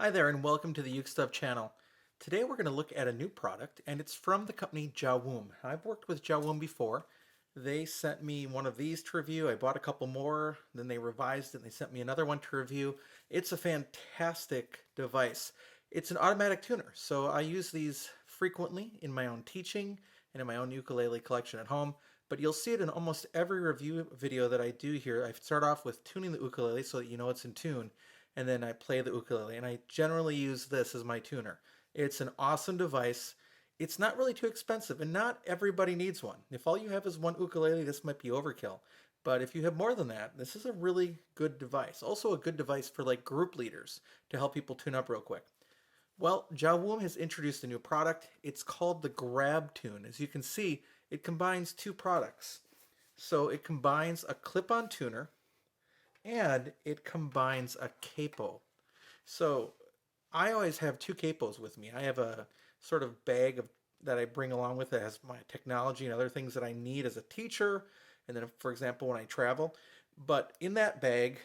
Hi there and welcome to the UkeStuff channel. Today we're going to look at a new product and it's from the company Jowoom. I've worked with Jowoom before. They sent me one of these to review. I bought a couple more, then they revised it and they sent me another one to review. It's a fantastic device. It's an automatic tuner, so I use these frequently in my own teaching and in my own ukulele collection at home. But you'll see it in almost every review video that I do here. I start off with tuning the ukulele so that you know it's in tune, and then I play the ukulele, and I generally use this as my tuner. It's an awesome device. It's not really too expensive, and not everybody needs one. If all you have is one ukulele, this might be overkill. But if you have more than that, this is a really good device. Also a good device for like group leaders to help people tune up real quick. Well, Jowoom has introduced a new product. It's called the Grabtune. As you can see, it combines two products. So it combines a clip-on tuner and it combines a capo. So I always have two capos with me. I have a sort of bag that I bring along with it has my technology and other things that I need as a teacher, and then for example when I travel. But in that bag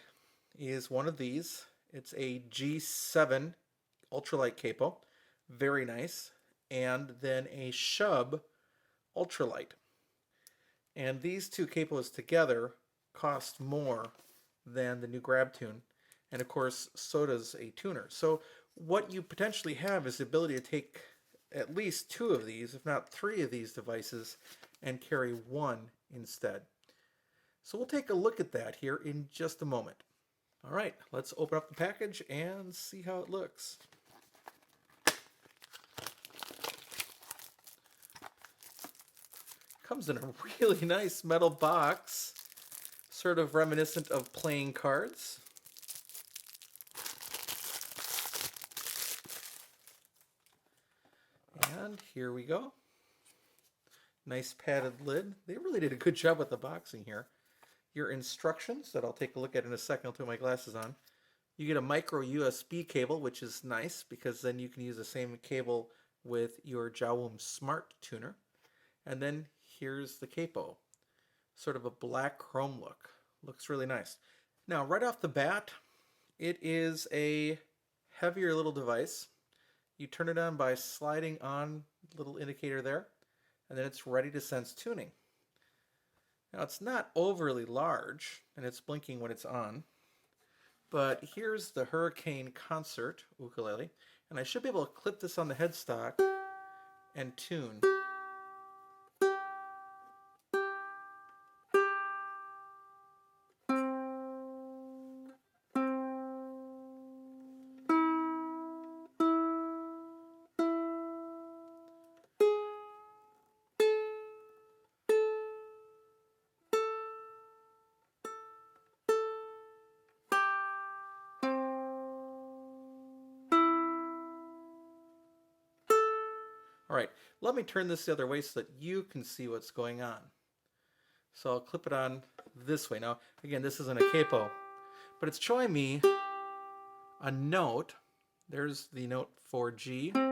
is one of these. It's a G7 ultralight capo, very nice, and then a Shub ultralight. And these two capos together cost more than the new Grabtune, and of course so does a tuner. So what you potentially have is the ability to take at least two of these, if not three of these devices, and carry one instead. So we'll take a look at that here in just a moment. All right, let's open up the package and see how it looks. Comes in a really nice metal box, sort of reminiscent of playing cards. And here we go. Nice padded lid. They really did a good job with the boxing here. Your instructions that I'll take a look at in a second. I'll put my glasses on. You get a micro USB cable, which is nice because then you can use the same cable with your Jowoom SmartTuner. And then here's the capo. Sort of a black chrome look. Looks really nice. Now, right off the bat, it is a heavier little device. You turn it on by sliding on the little indicator there, and then it's ready to sense tuning. Now, it's not overly large, and it's blinking when it's on, but here's the Hurricane Concert ukulele, and I should be able to clip this on the headstock and tune. All right, let me turn this the other way so that you can see what's going on. So I'll clip it on this way. Now, again, this isn't a capo, but it's showing me a note. There's the note for G. Trying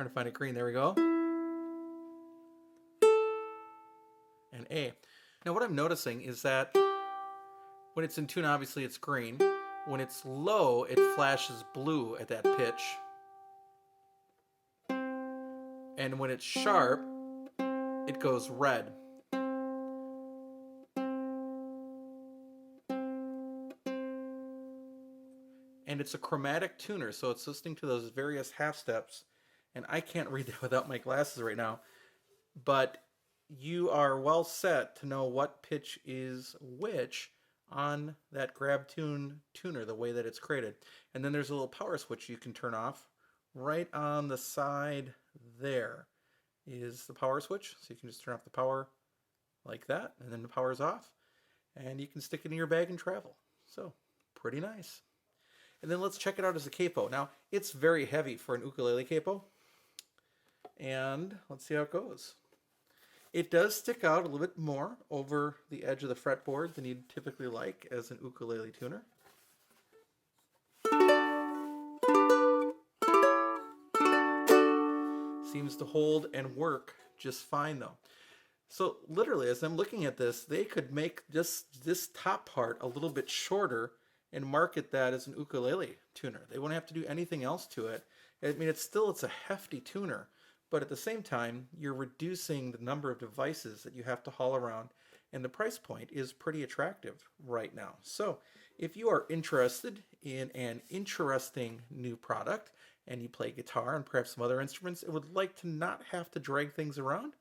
to find it green. There we go. And A. Now, what I'm noticing is that when it's in tune, obviously it's green. When it's low, it flashes blue at that pitch. And when it's sharp, it goes red. And it's a chromatic tuner, so it's listening to those various half steps. And I can't read that without my glasses right now. But you are well set to know what pitch is which on that Grabtune tuner, the way that it's created. And then there's a little power switch you can turn off. Right on the side there is the power switch. So you can just turn off the power like that, and then the power's off. And you can stick it in your bag and travel. So, pretty nice. And then let's check it out as a capo. Now, it's very heavy for an ukulele capo. And let's see how it goes. It does stick out a little bit more over the edge of the fretboard than you'd typically like as an ukulele tuner. Seems to hold and work just fine though. So literally, as I'm looking at this, they could make just this top part a little bit shorter and market that as an ukulele tuner. They wouldn't have to do anything else to it. I mean, it's a hefty tuner, but at the same time, you're reducing the number of devices that you have to haul around, and the price point is pretty attractive right now. So if you are interested in an interesting new product and you play guitar and perhaps some other instruments and would like to not have to drag things around,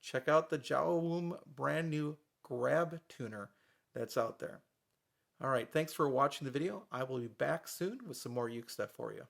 check out the Jowoom brand new Grabtuner that's out there. All right, thanks for watching the video. I will be back soon with some more Uke stuff for you.